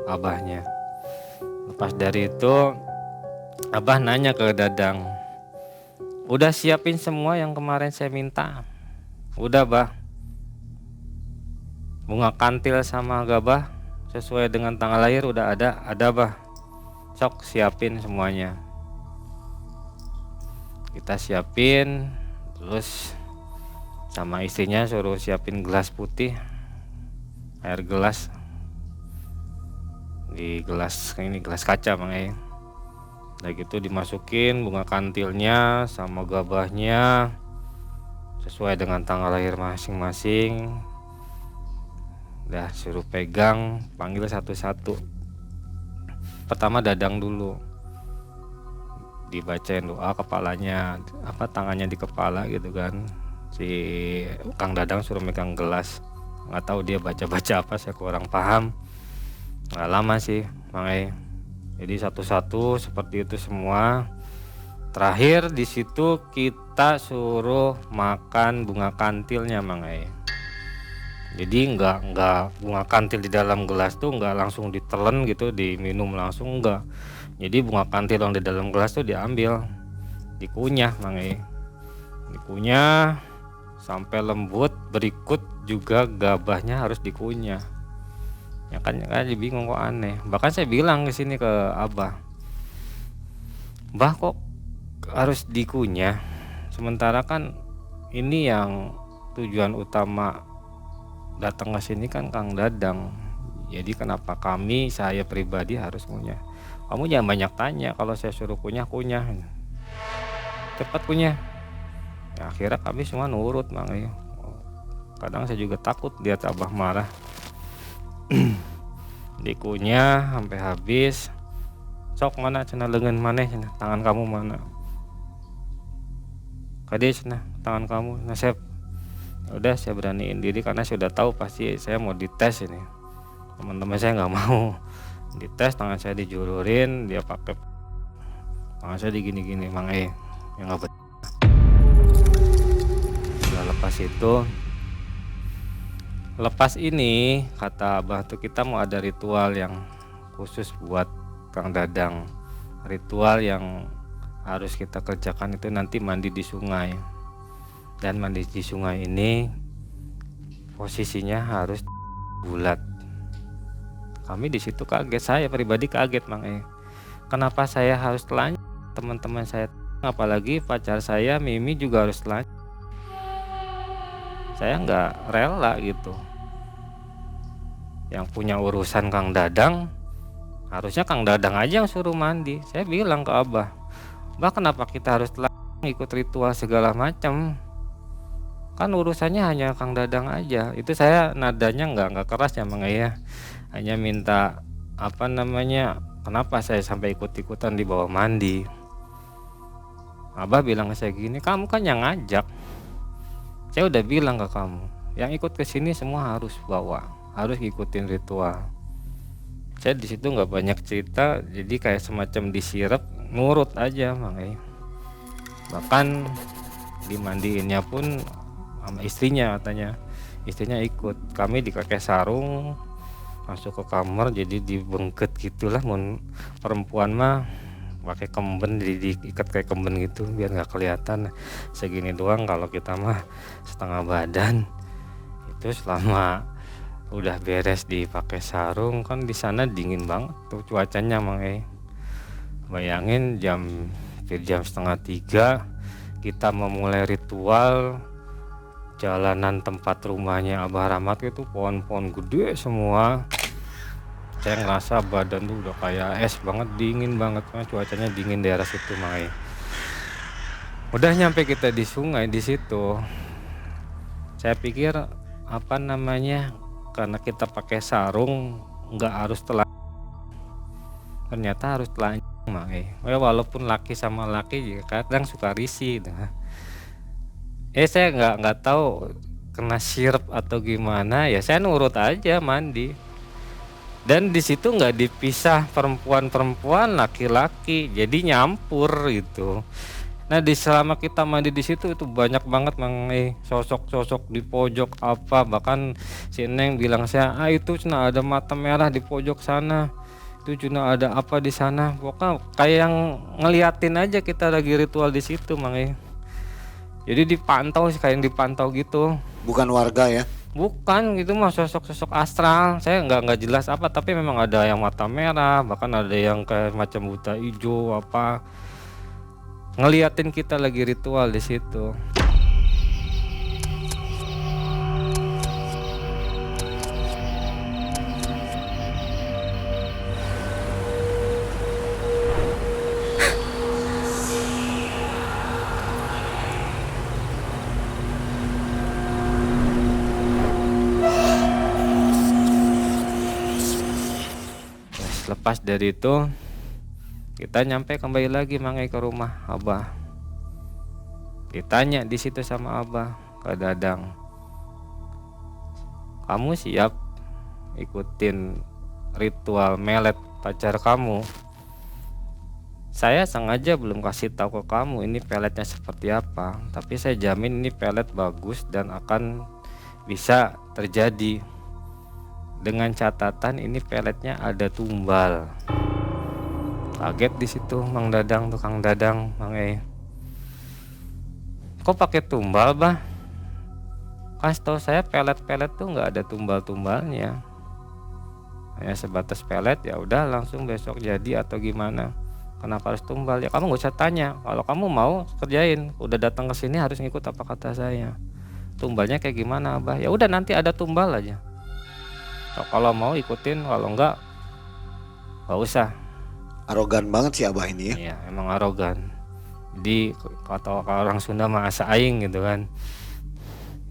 abahnya. Lepas dari itu abah nanya ke Dadang, udah siapin semua yang kemarin saya minta? Udah bah. Bunga kantil sama gabah sesuai dengan tanggal lahir udah ada bah. Sok siapin semuanya. Kita siapin, terus sama istrinya suruh siapin gelas putih, air gelas. Di gelas ini gelas kaca Mang Udah gitu dimasukin bunga kantilnya sama gabahnya sesuai dengan tanggal lahir masing-masing. Udah suruh pegang, panggil satu-satu. pertama Dadang dulu, dibacain doa kepalanya, tangannya di kepala gitu kan. Si Kang Dadang suruh megang gelas, nggak tahu dia baca-baca apa, saya kurang paham. Nggak lama sih Mang E. Jadi satu-satu seperti itu semua. Terakhir di situ kita suruh makan bunga kantilnya Mang E. Jadi nggak bunga kantil di dalam gelas tuh nggak langsung ditelen gitu, diminum langsung, enggak. Jadi bunga kantil yang di dalam gelas tuh diambil, dikunyah Mang E. Dikunyah sampai lembut, berikut juga gabahnya harus dikunyah. Ya kan bingung kok aneh. Bahkan saya bilang ke sini ke Abah, Bah kok harus dikunyah, sementara kan ini yang tujuan utama datang ke sini kan Kang Dadang. Jadi kenapa saya pribadi harus kunyah? Kamu jangan banyak tanya, kalau saya suruh kunyah, cepat kunyah. Ya, akhirnya kami semua nurut Mang E. Kadang saya juga takut lihat Abah marah. Dikunyah sampai habis. Sok mana cenah lengan maneh, cenah tangan kamu mana? Kade cenah tangan kamu. Nah saya udah, saya beraniin diri karena sudah tahu pasti saya mau dites ini. Teman-teman saya nggak mau dites, tangan saya dijulurin, dia pakai tangan saya digini-gini Mang E. Yang nggak betul. Udah lepas ini kata Abah tuh kita mau ada ritual yang khusus buat Kang Dadang. Ritual yang harus kita kerjakan itu nanti mandi di sungai. Dan mandi di sungai ini posisinya harus bulat. Kami di situ kaget, saya pribadi kaget Mang E. Kenapa saya harus telanjang? Teman-teman saya, apalagi pacar saya Mimi juga harus telanjang. Saya nggak rela gitu. Yang punya urusan Kang Dadang, harusnya Kang Dadang aja yang suruh mandi. Saya bilang ke Abah, Bah kenapa kita harus telanjang, ikut ritual segala macam? Kan urusannya hanya Kang Dadang aja. Itu saya nadanya nggak keras ya Mang E ya. Hanya minta kenapa saya sampai ikut-ikutan di bawah mandi. Abah bilang ke saya gini, kamu kan yang ngajak. Saya udah bilang ke kamu, yang ikut ke sini semua harus harus ikutin ritual. Saya di situ nggak banyak cerita, jadi kayak semacam disirep, nurut aja Mang E. Bahkan dimandiinnya pun sama istrinya, katanya istrinya ikut. Kami dikasih sarung, masuk ke kamar, jadi dibengket gitulah. Perempuan mah pakai kemben, jadi diikat kayak kemben gitu biar nggak kelihatan segini doang. Kalau kita mah setengah badan. Itu selama udah beres dipakai sarung, kan di sana dingin banget tuh cuacanya Mang E. Bayangin jam 2:30 kita memulai ritual. Jalanan tempat rumahnya Abah Rahmat itu pohon-pohon gede semua. Saya ngerasa badan tuh udah kayak es banget, dingin banget, cuacanya dingin daerah situ Mang E. Udah nyampe kita di sungai di situ. Saya pikir karena kita pakai sarung nggak harus telanjang. Ternyata harus telanjang Mang E. Walaupun laki sama laki juga kadang suka risih. Saya nggak tahu kena sirep atau gimana ya, saya nurut aja mandi. Dan di situ nggak dipisah perempuan-perempuan, laki-laki, jadi nyampur gitu. Nah selama kita mandi di situ itu banyak banget Mang E, sosok-sosok di pojok bahkan si Neng bilang saya, itu cina ada mata merah di pojok sana, itu cina ada apa di sana. Pokoknya kayak yang ngeliatin aja kita lagi ritual di situ Mang E. Jadi dipantau sih, kayak yang dipantau gitu. Bukan warga ya? Bukan, gitu mah sosok-sosok astral. Saya nggak jelas tapi memang ada yang mata merah, bahkan ada yang kayak macam buta hijau ngeliatin kita lagi ritual di situ. lepas dari itu kita nyampe kembali lagi mangai ke rumah Abah. Ditanya di situ sama Abah ke Dadang, kamu siap ikutin ritual melet pacar kamu? Saya sengaja belum kasih tahu ke kamu ini peletnya seperti apa, tapi saya jamin ini pelet bagus dan akan bisa terjadi. Dengan catatan ini peletnya ada tumbal. Kaget di situ Mang Dadang, tukang Dadang, Mang kok pakai tumbal, Bah? Kan setahu saya pelet-pelet tuh nggak ada tumbal-tumbalnya. Hanya sebatas pelet, ya udah langsung besok jadi atau gimana? Kenapa harus tumbal? Ya kamu nggak usah tanya. Kalau kamu mau kerjain, udah datang ke sini harus ngikut apa kata saya. Tumbalnya kayak gimana, Abah? Ya udah nanti ada tumbal aja. Kalau mau ikutin, kalau enggak nggak usah. Arogan banget sih Abah ini ya. Iya, emang arogan. Jadi kata orang Sunda mah asa aing gitu kan.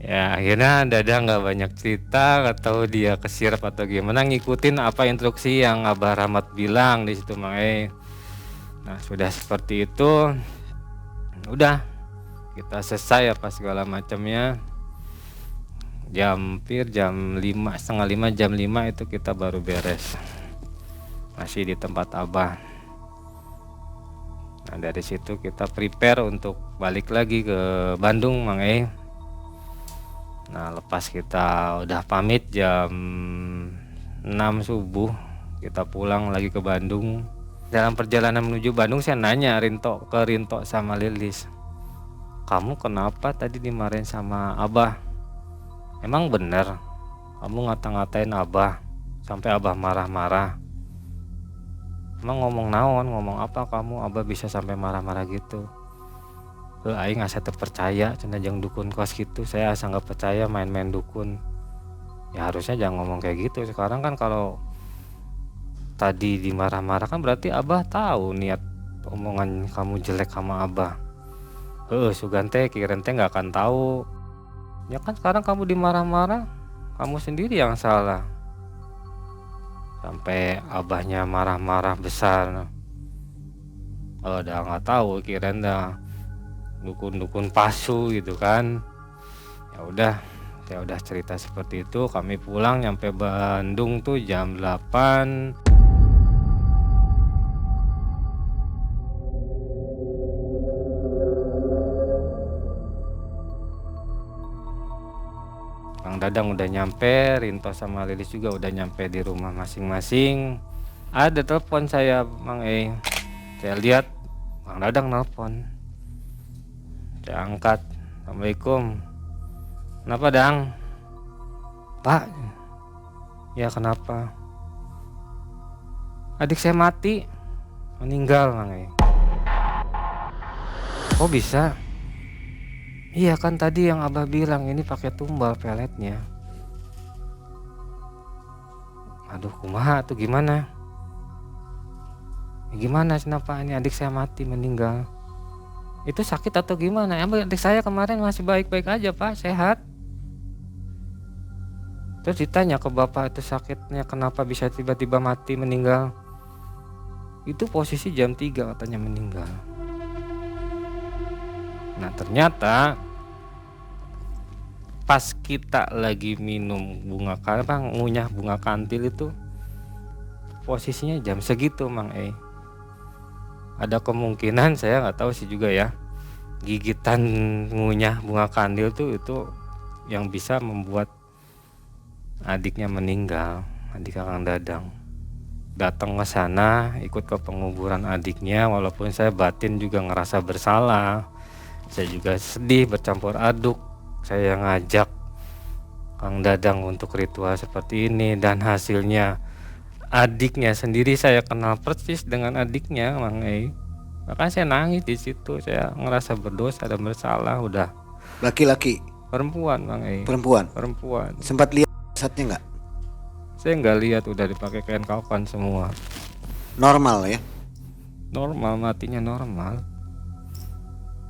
Ya akhirnya Dadang nggak banyak cerita, atau dia kesirap atau gimana, ngikutin apa instruksi yang Abah Rahmat bilang di situ Mang. Nah sudah seperti itu, udah kita selesai apa segala macamnya. Hampir jam 5, setengah 5, jam 5 itu kita baru beres. Masih di tempat Abah. Nah dari situ kita prepare untuk balik lagi ke Bandung Mang. Nah lepas kita udah pamit jam 6 subuh, kita pulang lagi ke Bandung. Dalam perjalanan menuju Bandung saya nanya Rinto sama Lilis, kamu kenapa tadi dimarahin sama Abah? Emang bener kamu ngata-ngatain Abah sampai Abah marah-marah? Emang ngomong naon, ngomong apa kamu, Abah bisa sampai marah-marah gitu? Aing asa terpercaya cenah jeung dukun kos gitu. Saya asa nggak percaya main-main dukun. Ya harusnya jangan ngomong kayak gitu. Sekarang kan kalau tadi dimarah-marah kan berarti Abah tahu niat omongan kamu jelek sama Abah. Sugante kirain teh nggak akan tahu. Ya kan sekarang kamu dimarah-marah, kamu sendiri yang salah. Sampai Abahnya marah-marah besar. Udah nggak tahu, kirain dah dukun-dukun palsu gitu kan. Ya udah, saya udah cerita seperti itu. Kami pulang nyampe Bandung tuh jam 8. Kang Dadang udah nyampe, Rinto sama Lilis juga udah nyampe di rumah masing-masing. Ada telepon saya Mang. Saya lihat Kang Dadang nelpon. Saya angkat. Assalamualaikum. Kenapa Dang? Pak. Ya kenapa? Adik saya mati, meninggal Mang. Kok bisa? Iya kan tadi yang Abah bilang ini pakai tumbal peletnya. Aduh kumaha tuh gimana? Gimana kenapa ini adik saya mati meninggal? Itu sakit atau gimana? Adik saya kemarin masih baik-baik aja Pak, sehat. Terus ditanya ke bapak itu sakitnya kenapa bisa tiba-tiba mati meninggal. Itu posisi jam 3 katanya meninggal. Nah ternyata pas kita lagi minum ngunyah bunga kantil itu posisinya jam segitu Mang. Ada kemungkinan, saya nggak tahu sih juga ya, gigitan ngunyah bunga kandil tuh itu yang bisa membuat adiknya meninggal, adik Kang Dadang. Datang ke sana ikut ke penguburan adiknya, walaupun saya batin juga ngerasa bersalah. Saya juga sedih, bercampur aduk. Saya ngajak Kang Dadang untuk ritual seperti ini, dan hasilnya adiknya sendiri saya kenal persis dengan adiknya Mang. Bahkan saya nangis di situ, saya ngerasa berdosa dan bersalah. Udah Laki-laki, perempuan Mang. Perempuan. sempat lihat saatnya nggak? Saya nggak lihat, udah dipakai kain kafan semua. Normal ya? Normal, matinya normal.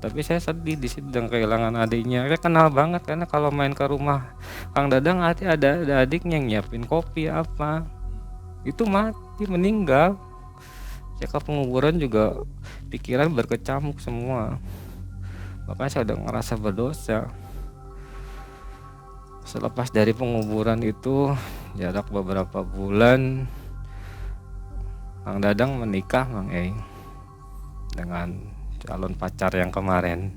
Tapi saya sedih di situ dan kehilangan adiknya. Saya kenal banget karena kalau main ke rumah Kang Dadang ada adiknya yang nyiapin kopi apa. Itu mati. dia meninggal. Saya ke penguburan juga pikiran berkecamuk semua. Bahkan saya udah ngerasa berdosa. Selepas dari penguburan itu jarak beberapa bulan, Kang Dadang menikah Mang Ei dengan calon pacar yang kemarin.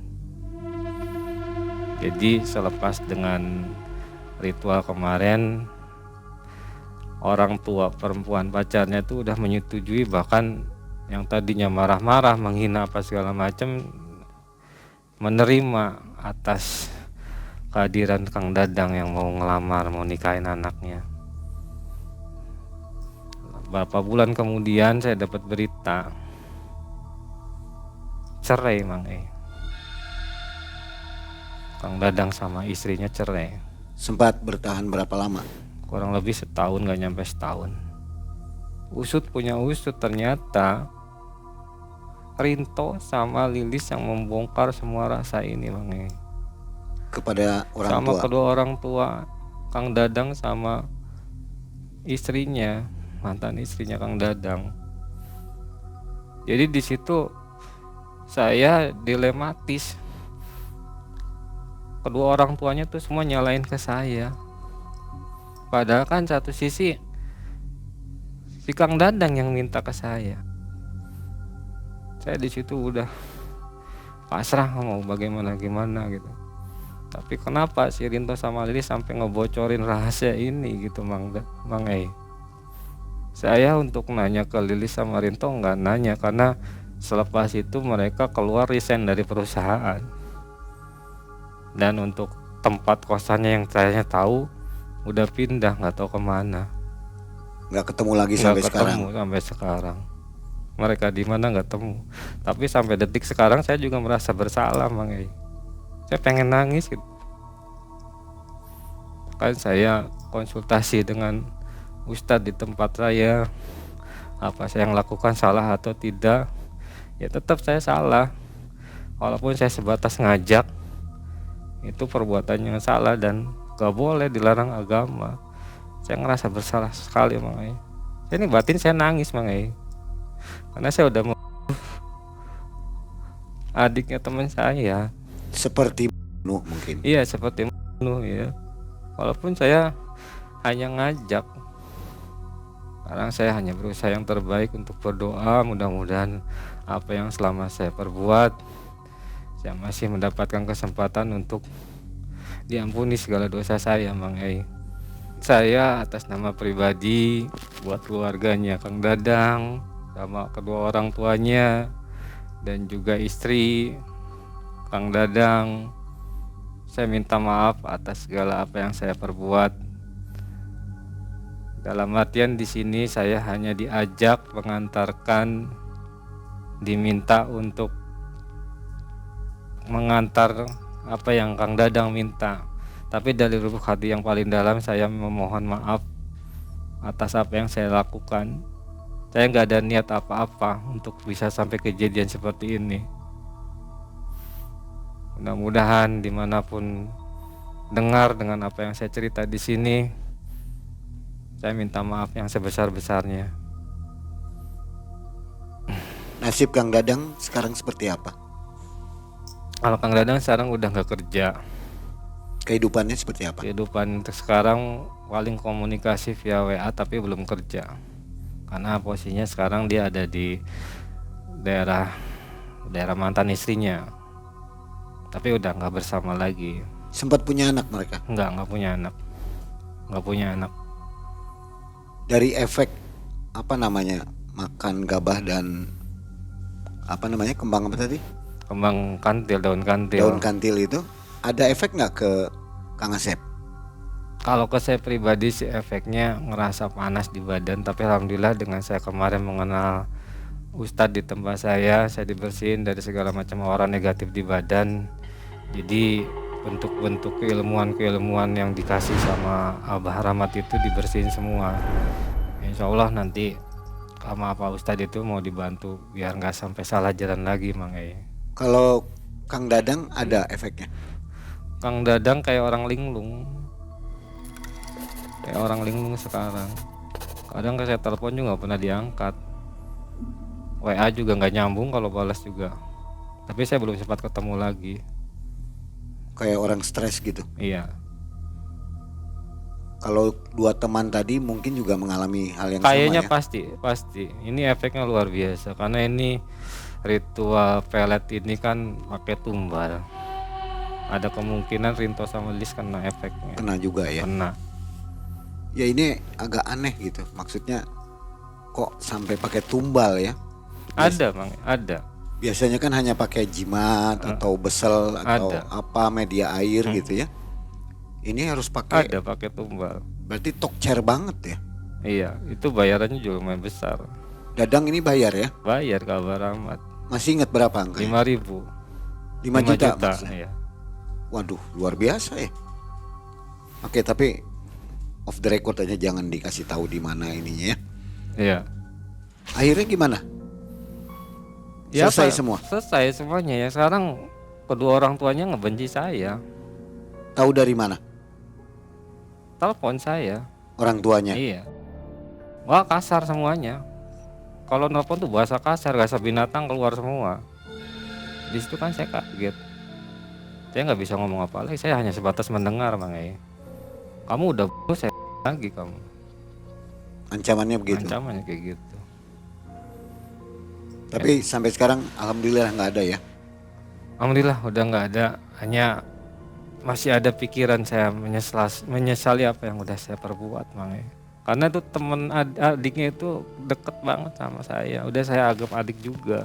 Jadi selepas dengan ritual kemarin, orang tua perempuan pacarnya itu udah menyetujui, bahkan yang tadinya marah-marah, menghina apa segala macam, menerima atas kehadiran Kang Dadang yang mau ngelamar, mau nikahin anaknya. Beberapa bulan kemudian saya dapat berita cerai Mang E. Kang Dadang sama istrinya cerai. Sempat bertahan berapa lama? Kurang lebih setahun, gak nyampe setahun. Usut punya usut, ternyata Rinto sama Lilis yang membongkar semua rasa ini Mang E. Kepada orang Sama tua. kedua orang tua Kang Dadang sama istrinya, mantan istrinya Kang Dadang. Jadi di situ saya dilematis. Kedua orang tuanya tuh semua nyalain ke saya. Padahal kan satu sisi si Kang Dadang yang minta ke saya. Saya di situ udah pasrah, mau bagaimana gimana gitu. Tapi kenapa si Rinto sama Lilis sampai ngebocorin rahasia ini gitu Mang E? Saya untuk nanya ke Lilis sama Rinto nggak nanya, karena selepas itu mereka keluar resign dari perusahaan. Dan untuk tempat kosannya yang saya tahu udah pindah, nggak tahu kemana. Nggak ketemu lagi Nggak sampai ketemu sekarang. sampai sekarang. Mereka di mana nggak temu. Tapi sampai detik sekarang saya juga merasa bersalah Mang E. Saya pengen nangis gitu. Kan saya konsultasi dengan Ustadz di tempat saya, apa saya yang lakukan salah atau tidak. Ya tetap saya salah. Walaupun saya sebatas ngajak, itu perbuatan yang salah dan gak boleh, dilarang agama. Saya ngerasa bersalah sekali Mang E. Ini batin saya nangis Mang E. Karena saya udah adiknya teman saya. Seperti Nuh mungkin. Iya seperti Nuh ya. Walaupun saya hanya ngajak, sekarang saya hanya berusaha yang terbaik untuk berdoa. Mudah-mudahan apa yang selama saya perbuat, saya masih mendapatkan kesempatan untuk diampuni segala dosa saya Mang E. Saya atas nama pribadi, buat keluarganya Kang Dadang, sama kedua orang tuanya, dan juga istri Kang Dadang, saya minta maaf atas segala apa yang saya perbuat. Dalam artian di sini saya hanya diajak, mengantarkan, diminta untuk mengantar apa yang Kang Dadang minta. Tapi dari lubuk hati yang paling dalam saya memohon maaf atas apa yang saya lakukan. Saya nggak ada niat apa-apa untuk bisa sampai kejadian seperti ini. Mudah-mudahan dimanapun dengar dengan apa yang saya cerita di sini, saya minta maaf yang sebesar-besarnya. Nasib Kang Dadang sekarang seperti apa? Kalau Kang Dadang sekarang udah nggak kerja. Kehidupannya seperti apa? Kehidupan untuk sekarang paling komunikasi via WA tapi belum kerja. Karena posisinya sekarang dia ada di daerah mantan istrinya. Tapi udah nggak bersama lagi. Sempat punya anak mereka? Nggak punya anak. Nggak punya anak. Dari efek apa namanya, makan gabah dan apa namanya, kembang apa tadi? Kembang kantil, daun kantil. Daun kantil itu ada efek nggak ke Kang Asep? Kalau ke saya pribadi sih efeknya ngerasa panas di badan. Tapi alhamdulillah dengan saya kemarin mengenal Ustadz di tempat saya dibersihin dari segala macam aura negatif di badan. Jadi bentuk-bentuk keilmuan yang dikasih sama Abah Rahmat itu dibersihin semua. Insya Allah nanti sama Pak Ustadz itu mau dibantu biar nggak sampai salah jalan lagi Mang E. Kalau Kang Dadang ada efeknya? Kang Dadang kayak orang linglung. Kayak orang linglung sekarang. Kadang saya telepon juga nggak pernah diangkat. WA juga nggak nyambung, kalau balas juga. Tapi saya belum sempat ketemu lagi. Kayak orang stres gitu. Iya. Kalau dua teman tadi mungkin juga mengalami hal yang Kayaknya sama ya. pasti. Ini efeknya luar biasa karena ini ritual pelet ini kan pakai tumbal. Ada kemungkinan Rinto sama Lis kena efeknya. Kena juga ya. Kena. Ya ini agak aneh gitu. Maksudnya kok sampai pakai tumbal ya? Ada Bang, ada. Biasanya kan hanya pakai jimat atau besel atau Ada. apa media air gitu ya. Ini harus pakai, Ada pakai tumbal. berarti tokcer banget ya. Iya, itu bayarannya juga lumayan besar. Dadang ini bayar ya. Bayar kabar amat. Masih ingat berapa angkanya? 5.000. 5 juta, juta, maksudnya. iya. Waduh, luar biasa ya. Oke, tapi off the record aja, jangan dikasih tahu di mana ininya ya. Iya. Akhirnya gimana? Ya, Selesai Pak, semua. Selesai semuanya ya. Sekarang kedua orang tuanya ngebenci saya. Tahu dari mana? Telepon saya. Orang tuanya. Iya. Wah, kasar semuanya. Kalau nelpon tuh bahasa kasar, bahasa binatang keluar semua. Di situ kan saya kaget. Saya nggak bisa ngomong apa lagi. Saya hanya sebatas mendengar, Bang. Kamu udah saya lagi kamu. Ancamannya begitu. Ancamannya kayak gitu. Tapi sampai sekarang alhamdulillah nggak ada ya. Alhamdulillah udah nggak ada. Hanya masih ada pikiran saya menyesali apa yang udah saya perbuat, Bang. Karena itu temen adiknya itu deket banget sama saya. Udah saya anggap adik juga.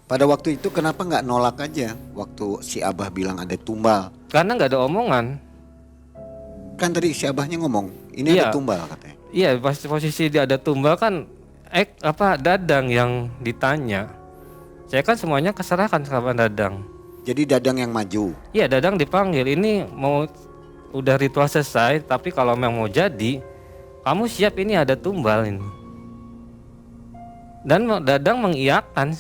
Pada waktu itu kenapa nggak nolak aja waktu si Abah bilang ada tumbal? Karena nggak ada omongan. Kan tadi si Abahnya ngomong ini Iya. ada tumbal katanya. Iya, pas posisi dia ada tumbal kan Dadang yang ditanya. Saya kan semuanya keserahkan sama Dadang. Jadi Dadang yang maju. Iya, Dadang dipanggil, ini mau udah ritual selesai, tapi kalau memang mau jadi, kamu siap, ini ada tumbal ini. Dan Dadang mengiyakan.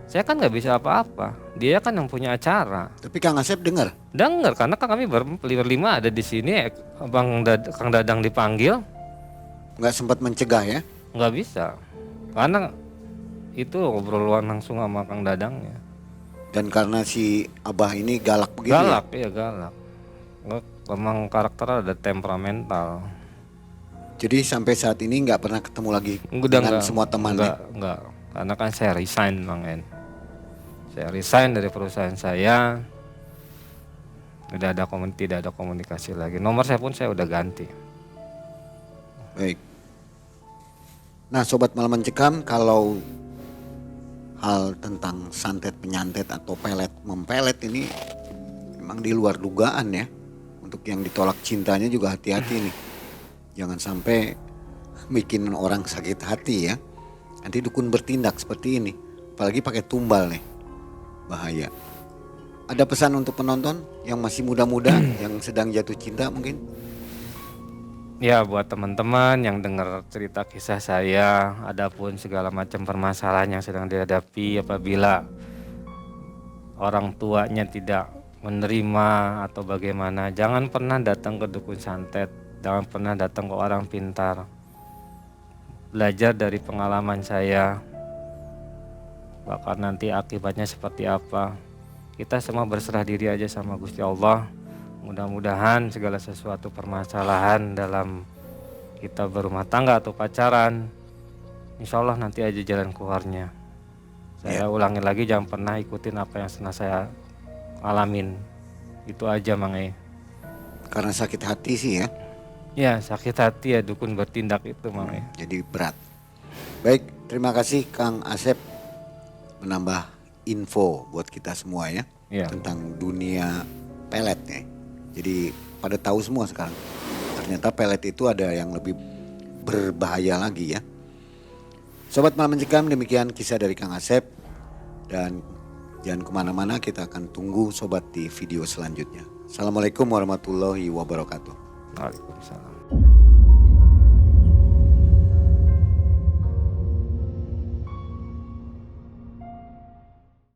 Saya kan nggak bisa apa-apa. Dia kan yang punya acara. Tapi Kang Asep dengar. Dengar karena kan kami berlima ada di sini. Kang Dadang dipanggil, Nggak sempat mencegah ya. nggak bisa. Karena itu obrolan langsung sama Kang Dadangnya. Dan karena si Abah ini galak begitu Galak, ya. iya galak. Memang karakter ada temperamental. Jadi sampai saat ini nggak pernah ketemu lagi Udah dengan enggak, semua temannya. enggak. Karena kan saya resign, Bang En. Saya resign dari perusahaan saya. Tidak ada komunikasi lagi. Nomor saya pun saya udah ganti. Baik. Nah, sobat malam mencekam, kalau hal tentang santet penyantet atau pelet mempelet ini memang di luar dugaan ya. Untuk yang ditolak cintanya juga hati-hati nih. Jangan sampai bikin orang sakit hati ya. Nanti dukun bertindak seperti ini, apalagi pakai tumbal nih. Bahaya. Ada pesan untuk penonton yang masih muda-muda yang sedang jatuh cinta mungkin? Ya, buat teman-teman yang dengar cerita kisah saya, adapun segala macam permasalahan yang sedang dihadapi, apabila orang tuanya tidak menerima atau bagaimana, jangan pernah datang ke dukun santet, jangan pernah datang ke orang pintar. Belajar dari pengalaman saya, bahkan nanti akibatnya seperti apa. Kita semua berserah diri aja sama Gusti Allah. Mudah-mudahan segala sesuatu permasalahan dalam kita berumah tangga atau pacaran, insya Allah nanti aja jalan keluarnya. Saya ulangi lagi, jangan pernah ikutin apa yang pernah saya alamin. Itu aja, Mang. Karena sakit hati sih ya. Ya, sakit hati ya dukun bertindak itu, Mang. Jadi berat. Baik, terima kasih Kang Asep menambah info buat kita semua ya, Ya. tentang dunia pelet nih. Jadi pada tahu semua sekarang. Ternyata pelet itu ada yang lebih berbahaya lagi ya. Sobat Malam Mencekam, demikian kisah dari Kang Asep. Dan jangan kemana-mana, kita akan tunggu sobat di video selanjutnya. Assalamualaikum warahmatullahi wabarakatuh. Waalaikumsalam.